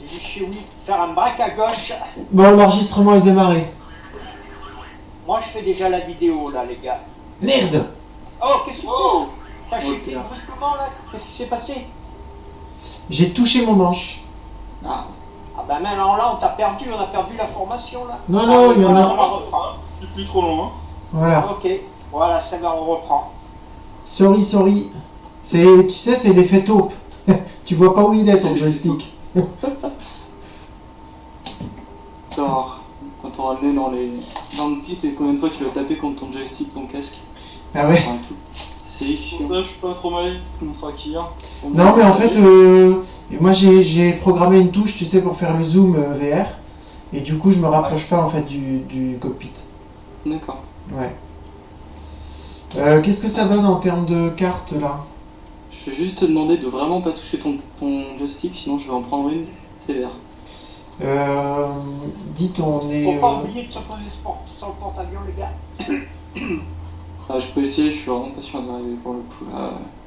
J'ai dit chez oui, faire un break à gauche. Bon, l'enregistrement est démarré. Moi, je fais déjà la vidéo, là, les gars. Merde! Oh, qu'est-ce que tu Oh. T'as Oh, checké putain. brusquement, là? Qu'est-ce qui s'est passé? J'ai touché mon manche. Ah, Ah ben maintenant, là, on a perdu la formation, là. Non, non, il y en voilà, a. on la reprend. c'est plus trop long, hein. Voilà. Ok, voilà, ça va, on reprend. Sorry, sorry. Tu sais, c'est l'effet taupe. Tu vois pas où il est ton joystick. Alors, quand on va aller dans le pit, et combien de fois tu vas taper contre ton joystick, ton casque, Ah ouais. enfin, tout. C'est pour ça, je suis pas trop mal contre Akir. Non, mais en fait, moi j'ai programmé une touche, tu sais, pour faire le zoom VR. Et du coup, je me rapproche pas en fait du cockpit. D'accord. Ouais. Qu'est-ce que ça donne en termes de carte là? Je vais juste te demander de vraiment pas toucher ton joystick, sinon je vais en prendre une sévère. Dites, on est. Faut pas oublier de se poser sur le porte-avions, les gars. Ah, je peux essayer, je suis vraiment pas sûr d'arriver pour le coup.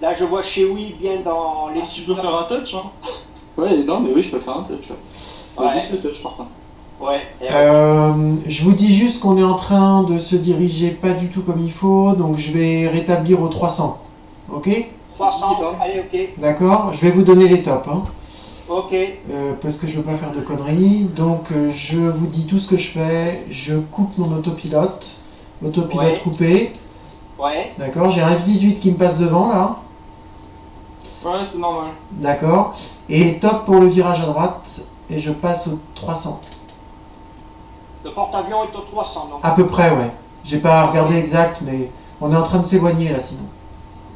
Là, je vois chez oui bien dans les Tu peux faire un touch, hein. Ouais, non, mais oui, je peux faire un touch. Ouais. Juste le touch par contre. Ouais. Je vous dis juste qu'on est en train de se diriger pas du tout comme il faut, donc je vais rétablir au 300. Ok? 300, allez, ok. D'accord? Je vais vous donner les tops. Hein. Ok. Parce que je veux pas faire de conneries. Donc je vous dis tout ce que je fais. Je coupe mon autopilote. Autopilote Ouais. coupé. Ouais. D'accord? J'ai un F-18 qui me passe devant là. Ouais, c'est normal. D'accord? Et top pour le virage à droite. Et je passe au 300. Le porte-avions est au 300, donc. À peu près, ouais. J'ai pas regardé exact, mais on est en train de s'éloigner là sinon.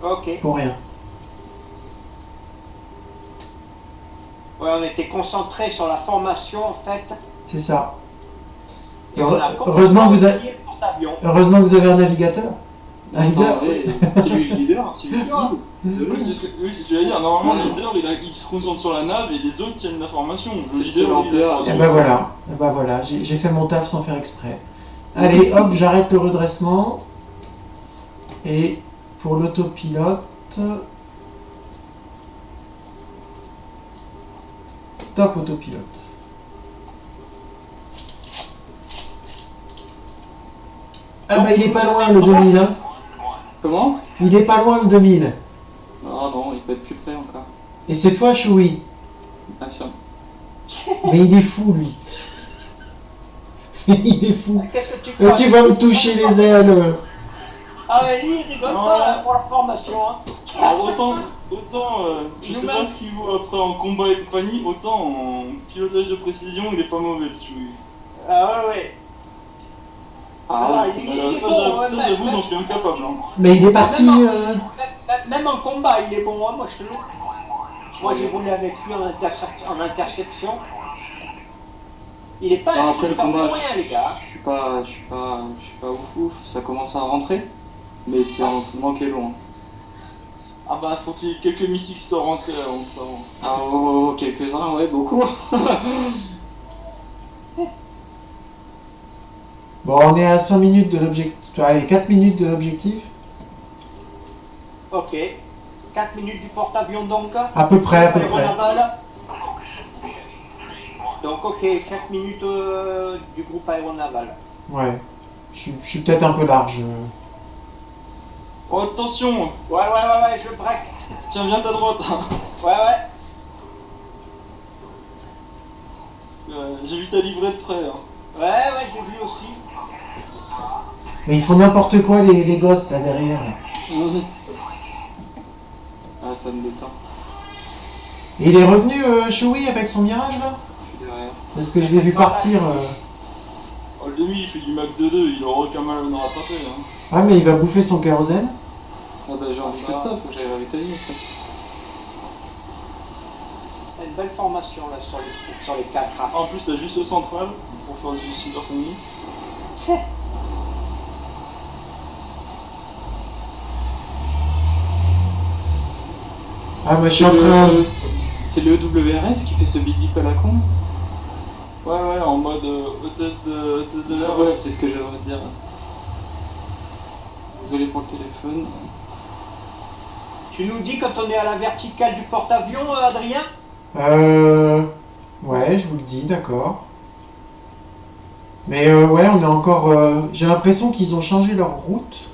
Ok. Pour rien. Ouais, on était concentré sur la formation, en fait. C'est ça. Et on a Heureusement que vous avez- oublié le porte-avions. Heureusement que vous avez un navigateur. Un leader. Non, ouais, c'est lui le leader, c'est lui le leader. Oui, c'est ce que tu vas dire. Normalement, le leader, il se concentre sur la nave et les autres tiennent l'information. Le C'est leader, il est là. Et ben voilà. Et ben voilà. J'ai fait mon taf sans faire exprès. Allez, hop, j'arrête le redressement. Et pour l'autopilote. Top autopilote. Ah bah il est pas loin le 2000 hein. Comment? Il est pas loin le 2000. Non, non, il peut être plus près encore. Et c'est toi Choui. Affirme. Mais il est fou lui. Il est fou. Qu'est-ce que tu crois? Tu vas me toucher les ailes. Ah, mais lui, il rigole Non. pas pour la formation, hein. Alors, autant je sais Nous-mêmes. pas ce qu'il vaut après en combat et compagnie, autant en pilotage de précision, il est pas mauvais, le Chewie. Ah, ouais, ouais. Ah, il est ça, bon, ouais, j'avoue, même- j'en suis incapable. Hein. Mais il est parti. Même en combat, il est bon, hein, moi je te le dis. Moi j'ai volé avec lui en interception. Il est pas Non, après le pas combat, pour rien, les gars. je suis pas ouf, ça commence à rentrer, mais c'est un entraînement qui est long. Ah bah, faut qu'il y ait quelques mystiques qui soient rentrés avant ça. Ah oh, quelques-uns, ouais, beaucoup. Bon, on est à 5 minutes de l'objectif. Allez, 4 minutes de l'objectif. Ok. 4 minutes du porte-avions donc. À peu près, à peu près. Aéronaval. Donc ok, 4 minutes du groupe aéronaval. Ouais. Je suis peut-être un peu large. Oh, attention, Ouais, je break. tiens bien ta droite. Ouais. J'ai vu ta livrée de près. Hein. Ouais, j'ai vu aussi. Mais ils font n'importe quoi les gosses là derrière. Là. Ah, ça me détend. Et il est revenu Choui avec son Mirage là? Je suis derrière. Parce que je l'ai vu partir. Oh, le demi, il fait du Mach 2-2, il aura aucun mal à nous rattraper. Hein. Ah mais il va bouffer son kérosène. Ah bah j'ai envie de ça, faut que j'aille ravitailler après. Une belle formation là sur les 4 A. En plus, t'as juste le central pour faire du supersonique. Ah moi je suis en train. C'est le WRS qui fait ce bip bip à la con. Ouais, en mode hôtesse de l'air. Ouais, c'est ce que j'aimerais te dire. Désolé pour le téléphone. Tu nous dis quand on est à la verticale du porte-avions, Adrien? Ouais, dis, d'accord. Mais ouais, on est encore... j'ai l'impression qu'ils ont changé leur route.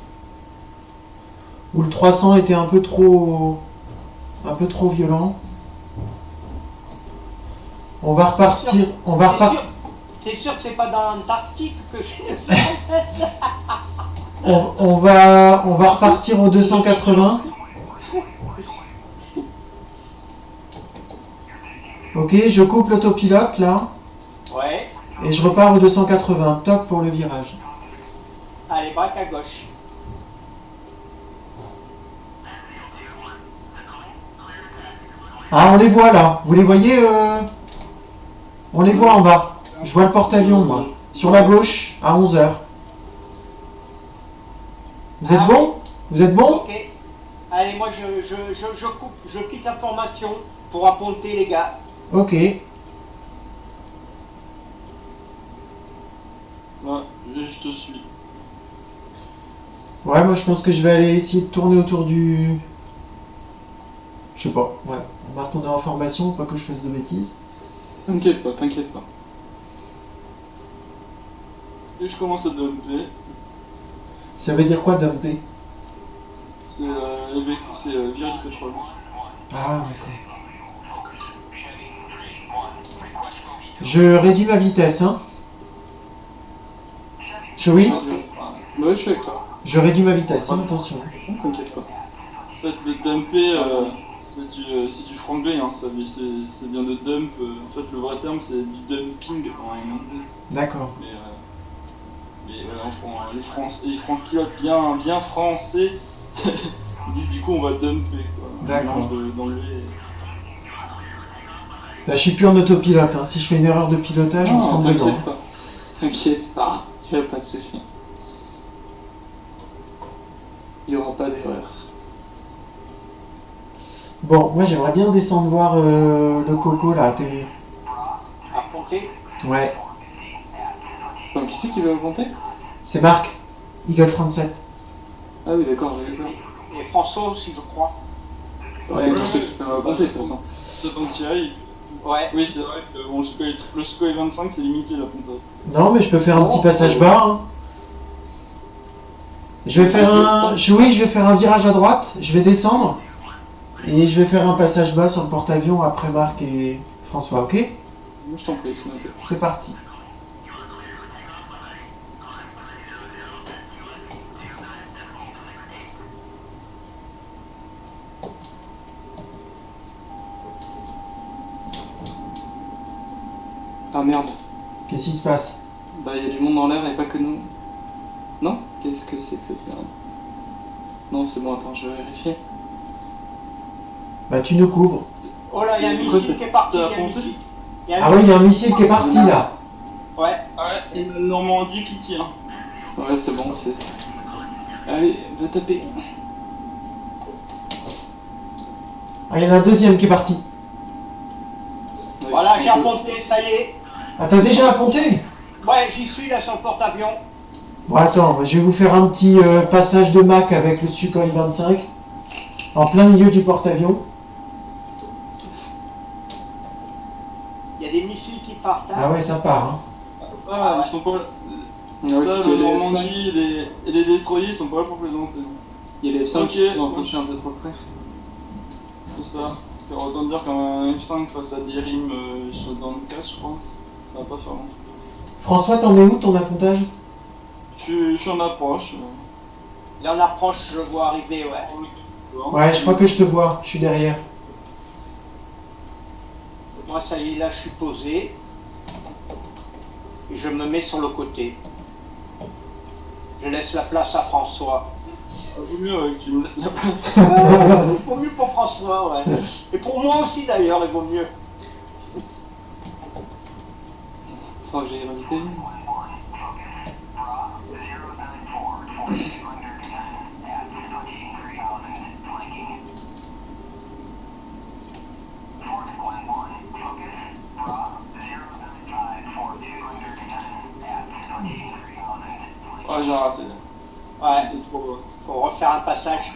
Où le 300 était un peu trop violent. On va repartir... C'est sûr que c'est pas dans l'Antarctique que je... on va repartir au 280. Ok, je coupe l'autopilote là. Ouais. Et je repars au 280. Top pour le virage. Allez, braque à gauche. Ah, on les voit là. Vous les voyez On les voit en bas. Je vois le porte-avions, moi. Sur la gauche, à 11h. Vous êtes bon? Vous êtes bon? Ok. Allez, moi je coupe, je quitte la formation pour apponter les gars. Ok. Ouais, je te suis. Ouais, moi je pense que je vais aller essayer de tourner autour du... Je sais pas, ouais. On va retourner en formation, pas que je fasse de bêtises. T'inquiète pas, t'inquiète pas. Et je commence à dumper. Ça veut dire quoi, dumper? C'est virer du pétrole. Ah, d'accord. Je réduis ma vitesse, hein. Oui, Ouais, je suis avec toi. je réduis ma vitesse, hein, attention. Non, t'inquiète pas. En fait, le dumper, c'est du franglais, hein, ça vient de dump. En fait, le vrai terme, c'est du dumping en anglais. D'accord. Mais voilà, les francs-pilotes bien français disent du coup on va dumper, quoi. D'accord. D'enlever. Je suis plus en autopilote, hein. Si je fais une erreur de pilotage, on se rend dedans. T'inquiète pas. T'inquiète pas, il n'y a pas de souci. Il n'y aura pas d'erreur. Bon, moi j'aimerais bien descendre voir le coco là atterrir. Apponter. Ouais, Donc qui c'est qui va monter? c'est Marc, Eagle 37. Ah oui, d'accord, j'ai eu peur. Et François aussi, je crois. Ouais, donc c'est qui peut monter de toute façon. C'est donc Thierry. Ouais. Oui, c'est vrai que bon, le Sukhoi 25 c'est limité la pontage. Non, mais je peux faire un petit passage bas. Hein. Je vais faire oui, je vais faire un virage à droite, je vais descendre. Et je vais faire un passage bas sur le porte-avions après Marc et François, ok? Moi je t'en prie, c'est noté. C'est parti. Ah merde. Qu'est-ce qui se passe? Bah il y a du monde dans l'air et pas que nous. Non? Qu'est-ce que c'est que cette merde? Non, c'est bon, attends, je vais vérifier. Bah tu nous couvres. Oh là, il y a un missile qui est parti. Ah oui, il y a un missile qui est parti là. Ouais. Ouais, et la Normandie qui tient. Ouais, c'est bon, c'est... Allez, va taper. Ah, il y en a un deuxième qui est parti. Ouais, Voilà, j'ai apponté, ça y est. Ah, t'as déjà apponté? Ouais, j'y suis là sur le porte-avions. Bon, attends, je vais vous faire un petit passage de Mach avec le Sukhoi 25. En plein milieu du porte-avions. Il y a des missiles qui partent. Hein. Ah ouais, ça part. Hein. Ah, ils sont pas là. Ouais, Ça, c'est le qu'il y a les Normandie et les destroyers, ils sont pas là pour plaisanter. Il y a les F5 Ok. qui sont approchés un peu trop près. C'est ça. Alors, autant dire qu'un F5 face à des rimes dans le casse, je crois, ça va pas faire long. François, t'en es où ton appontage? Je suis en approche. Là, on approche, je le vois arriver, ouais. Ouais, je crois que je te vois, je suis derrière. Moi, ça y est, là, je suis posé. Et je me mets sur le côté. Je laisse la place à François. Ça vaut mieux que tu me laisses la place. Il vaut mieux pour François, ouais. Et pour moi aussi, d'ailleurs, il vaut mieux. Faudra que j'aille rajouter. Ouais, j'ai raté. Ouais, J'étais trop bas. pour refaire un passage.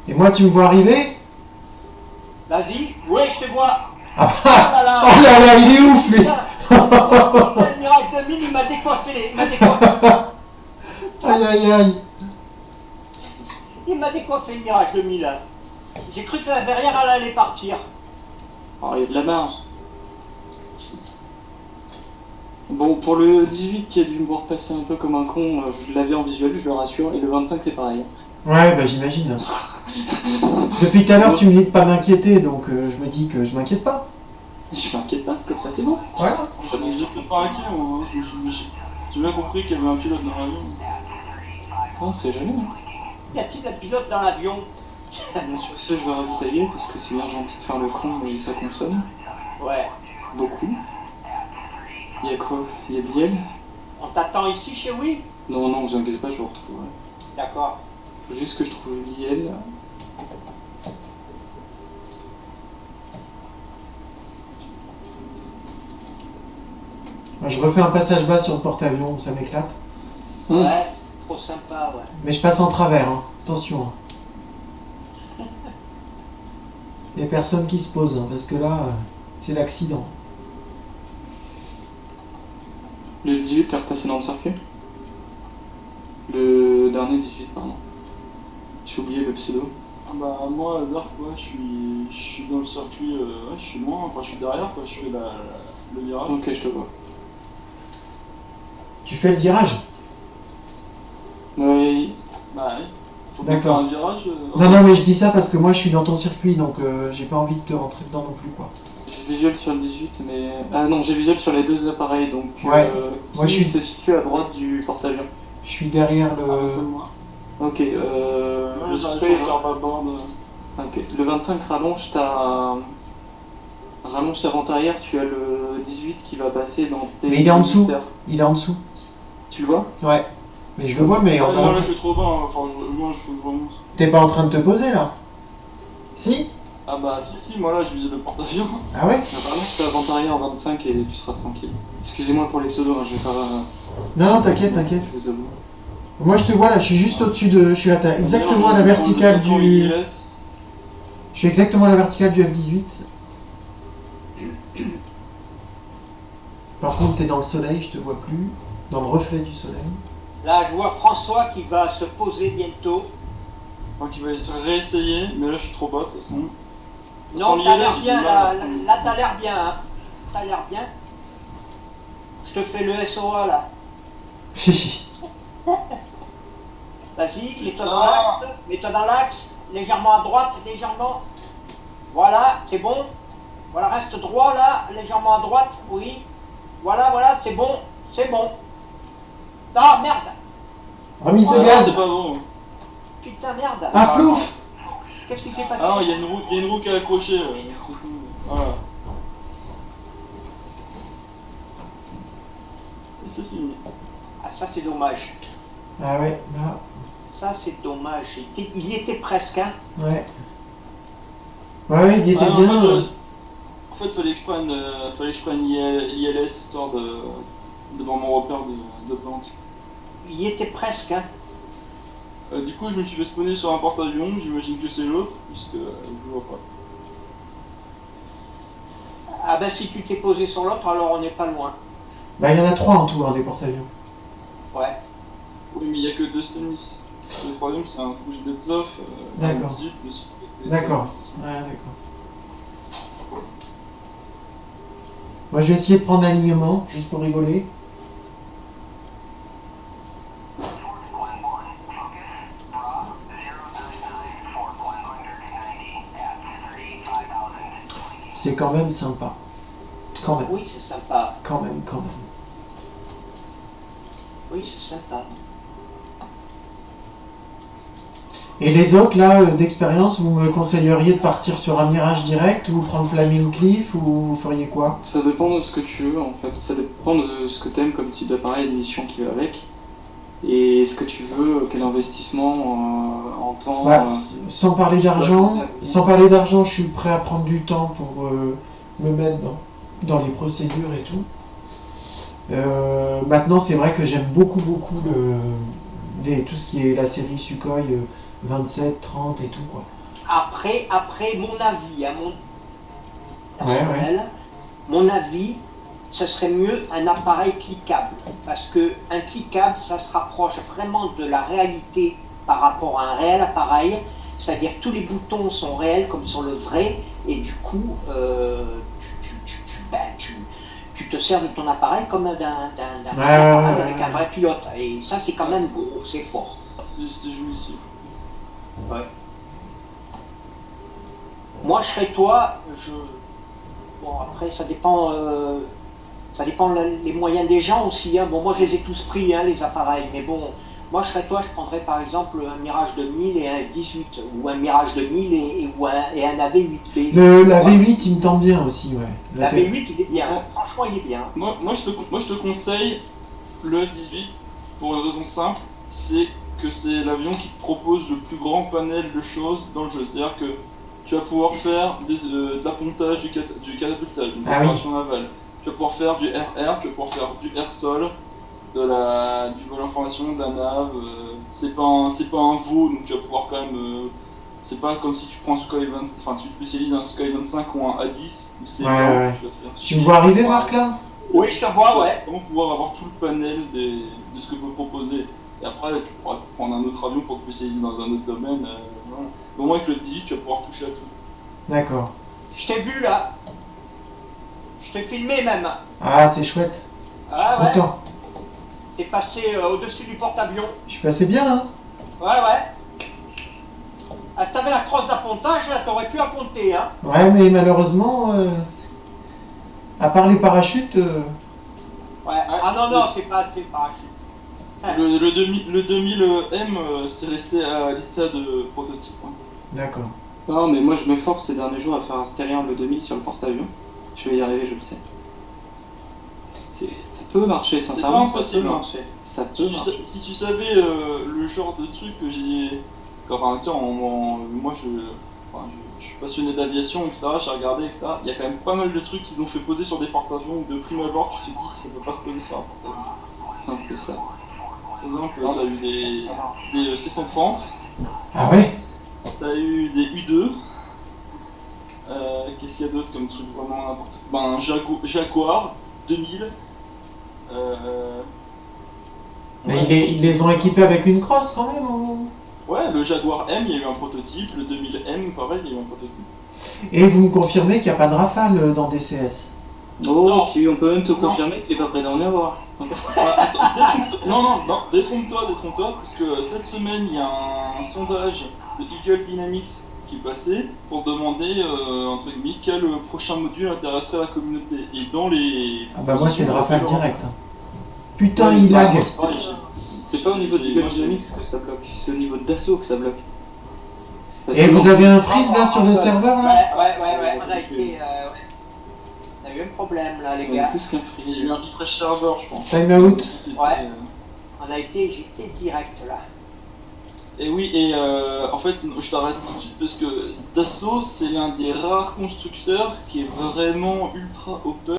Et moi, tu me vois arriver? Vas-y, Oui, je te vois. Ah Oh là là. oh là là, il est ouf lui. Putain. Le Mirage 2000, il m'a décoiffé les... Il m'a décoiffé... Aïe aïe aïe. il m'a décoiffé le Mirage 2000. Là. J'ai cru que la verrière elle allait partir. Alors, il y a de la marge. Bon, pour le 18 qui a dû me voir passer un peu comme un con, je l'avais en visuel, je le rassure, et le 25 c'est pareil. Ouais, bah j'imagine. Depuis tout à l'heure, tu me dis de pas m'inquiéter, donc je me dis que je m'inquiète pas. Je m'inquiète pas, comme ça c'est bon. Voilà. J'étais pas inquiet, moi. J'ai bien compris qu'il y avait un pilote dans l'avion. Non, c'est jamais. Hein. Y a-t-il un pilote dans l'avion? Bien sûr, ça je vais ravitailler parce que c'est bien gentil de faire le con, mais ça consomme Ouais. beaucoup. Il y a quoi? Il y a de l'IEL? On t'attend ici chez Oui? Non, non, vous inquiétez pas, je vous retrouverai. D'accord. Faut juste que je trouve l'IEL. Moi, je refais un passage bas sur le porte-avions, ça m'éclate. Ouais, trop sympa, ouais. Mais je passe en travers, hein. Attention. Hein. Il n'y a personne qui se pose, hein, parce que là, c'est l'accident. Le 18, t'es repassé dans le circuit? Le dernier 18, pardon. J'ai oublié le pseudo. Bah, moi, Dark, ouais, je suis dans le circuit, ouais, je suis loin, enfin, je suis derrière, quoi, je fais le virage. Ok, je te vois. Tu fais le virage? Oui. Bah, oui. Faut D'accord. faire un virage. Non, non, mais je dis ça parce que moi, je suis dans ton circuit, donc j'ai pas envie de te rentrer dedans non plus, quoi. J'ai visuel sur le 18, mais... Ah non, j'ai visuel sur les deux appareils, donc... Ouais. Moi, qui je suis- se situe à droite du porte-avions. Je suis derrière Ah, bah, c'est le... moi. Ok, Moi, le j'arrive spray, à faire ma bande. ok. Le 25 rallonge ta vente arrière, tu as le 18 qui va passer dans tes... Mais il est en dessous. visiteurs. Il est en dessous. Tu le vois? Ouais. Mais je le vois, mais Ouais, on moi, a... là, je suis trop bas, enfin, moi, je suis vraiment... T'es pas en train de te poser, là? Si? Ah bah, si, moi, là, je visais le porte-avions. Ah ouais? Rallonge ta vente arrière 25 et tu seras tranquille. Excusez-moi pour les pseudos, hein, je vais pas... Non, non, t'inquiète, t'inquiète. Je vous avoue. Moi, je te vois, là, je suis juste au-dessus de... Je suis exactement à la verticale du... Je suis exactement à la verticale du F-18. Par contre, t'es dans le soleil, je te vois plus. Dans le reflet du soleil. Là, je vois François qui va se poser bientôt. Je crois qu'il va essayer de réessayer, mais là, je suis trop bas, de toute façon. Non, Sans t'as l'ILS, l'air j'ai bien, du là, mal. là t'as l'air bien, hein. T'as l'air bien. Je te fais le SOA, là. Vas-y, mets-toi dans l'axe, mets-toi dans l'axe, légèrement à droite, légèrement. Voilà, c'est bon. Voilà, reste droit, là, légèrement à droite, oui. Voilà, voilà, c'est bon, c'est bon. Ah, merde. Remise de Ah, gaz. c'est pas bon. Putain, merde. Ah, plouf. Qu'est-ce qui s'est passé? Ah non, il y a une roue qui est accrochée. Voilà. Et c'est fini. Ah, ça, c'est dommage. Ah ouais, là, Ça, c'est dommage. Il y était presque, hein. ouais. Ouais, il était Ah, bien. En fait, fallait que je prenne l'ILS histoire devant mon repère de plante. Il y était presque, hein. Du coup, je me suis fait spawner sur un porte-avions, j'imagine que c'est l'autre, puisque je vois pas. Ah ben, si tu t'es posé sur l'autre, alors on n'est pas loin. Bah, il y en a 3 en tout, hein, des porte-avions. Ouais. Oui, mais il n'y a que 2 Stannis. Le troisième, c'est un rouge d'Edzov. D'accord. D'accord. Ouais, d'accord. Moi, je vais essayer de prendre l'alignement, juste pour rigoler. C'est quand même sympa. Quand même, Oui, c'est sympa. quand même, quand même. Oui, c'est sympa. Et les autres, là, d'expérience, vous me conseilleriez de partir sur un Mirage direct ou prendre Flaming Cliff ou vous feriez quoi? Ça dépend de ce que tu veux en fait, ça dépend de ce que tu aimes comme type d'appareil et de mission qui va avec. Et ce que tu veux, quel investissement en temps. Bah, sans parler d'argent, je suis prêt à prendre du temps pour me mettre dans les procédures et tout. Maintenant, c'est vrai que j'aime beaucoup tout ce qui est la série Sukhoi 27, 30 et tout, quoi. Après, mon avis, personnel, mon avis, ce serait mieux un appareil cliquable. Parce que un cliquable, ça se rapproche vraiment de la réalité par rapport à un réel appareil. C'est-à-dire que tous les boutons sont réels comme sur le vrai. Et du coup, tu te sers de ton appareil comme d'un appareil avec un vrai pilote. Et ça, c'est quand même beau, c'est fort. C'est jouissif. Ouais. Moi, je serais toi, bon, après, ça dépend les moyens des gens aussi. Hein. Bon, moi, je les ai tous pris, hein, les appareils. Mais bon, moi, je serais toi, je prendrais par exemple un Mirage 2000 et un F18. Ou un Mirage 2000 et un AV8B. La V8, il me tente bien aussi, ouais. La V8, il est bien. Hein. Franchement, il est bien. Moi, je te conseille le F18 pour une raison simple, c'est que c'est l'avion qui te propose le plus grand panel de choses dans le jeu. C'est-à-dire que tu vas pouvoir faire de l'appontage du catapultage, d'une opération navale. Tu vas pouvoir faire du RR, tu vas pouvoir faire du air-sol, du vol information, de la nave. C'est pas un veau, donc tu vas pouvoir quand même. C'est pas comme si tu prends un Sukhoi 20, enfin tu te spécialises un Sukhoi 25 ou un A10, où c'est Tu me vois arriver, Marc, là? Oui, je te vois, ouais. Comment pouvoir avoir tout le panel de ce que peut proposer. Et après, tu pourras prendre un autre avion pour te spécialiser dans un autre domaine. Voilà. Au moins avec le 18, tu vas pouvoir toucher à tout. D'accord. Je t'ai vu là. Je t'ai filmé même. Ah, c'est chouette. Je suis content. T'es passé au-dessus du porte-avions. Je suis passé bien, hein? Ouais. Ah, si t'avais la crosse d'appontage, là, t'aurais pu apponter, hein. Ouais, mais malheureusement, à part les parachutes... Ouais. Ah non, c'est pas assez le parachute. Le 2000M, c'est resté à l'état de prototype. Hein. D'accord. Non, mais moi je m'efforce ces derniers jours à faire atterrir le 2000 sur le porte-avions. Je vais y arriver, je le sais. Ça peut marcher, sincèrement, ça peut marcher. Ça peut marcher. Si tu savais le genre de truc que j'ai... Enfin, tu sais, moi je suis passionné d'aviation, etc. J'ai regardé, etc. Il y a quand même pas mal de trucs qu'ils ont fait poser sur des porte-avions où de prime abord tu te dis ça peut pas se poser sur un porte-avions. C'est un peu ça. Par exemple, t'as eu des C-130. Ah ouais? T'as eu des U2. Qu'est-ce qu'il y a d'autre comme truc vraiment n'importe quoi? Un Jaguar 2000. Mais ils les ont équipés avec une crosse quand même ou... Ouais, le Jaguar M, il y a eu un prototype. Le 2000M, pareil, il y a eu un prototype. Et vous me confirmez qu'il n'y a pas de Rafale dans DCS? Oh, puis on peut même te confirmer qu'il est pas prêt d'en avoir. Non, détrompe-toi, parce que cette semaine, il y a un sondage de Eagle Dynamics qui est passé pour demander, entre guillemets, quel prochain module intéresserait la communauté. Et dans les... Ah bah moi c'est le Rafale direct. Putain, il lag. C'est pas au niveau de Eagle Dynamics que ça bloque, c'est au niveau de Dassault que ça bloque. Et vous avez un freeze là sur le serveur là? Ouais, on a été... On a eu un problème là, les gars. Plus qu'un Il y a eu un refresh server, je pense. Time out. Ouais. On a été éjecté direct là. Et oui, et en fait, je t'arrête tout de suite parce que Dassault, c'est l'un des rares constructeurs qui est vraiment ultra open.